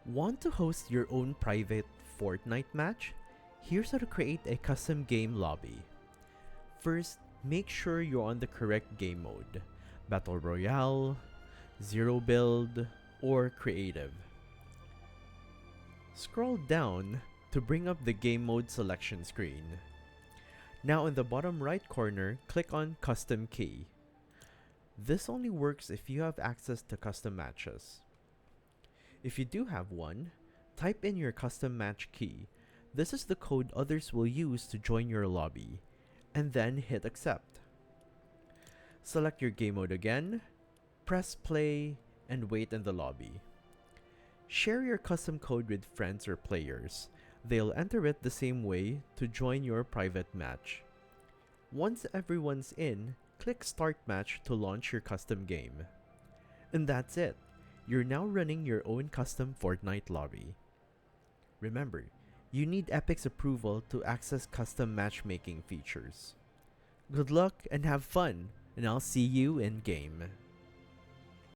Want to host your own private Fortnite match? Here's how to create a custom game lobby. First, make sure you're on the correct game mode: Battle Royale, Zero Build, or Creative. Scroll down to bring up the game mode selection screen. Now in the bottom right corner, click on Custom Key. This only works if you have access to custom matches. If you do have one, type in your custom match key. This is the code others will use to join your lobby, and then hit accept. Select your game mode again, press play, and wait in the lobby. Share your custom code with friends or players. They'll enter it the same way to join your private match. Once everyone's in, click Start Match to launch your custom game. And that's it. You're now running your own custom Fortnite lobby. Remember, you need Epic's approval to access custom matchmaking features. Good luck and have fun, and I'll see you in game.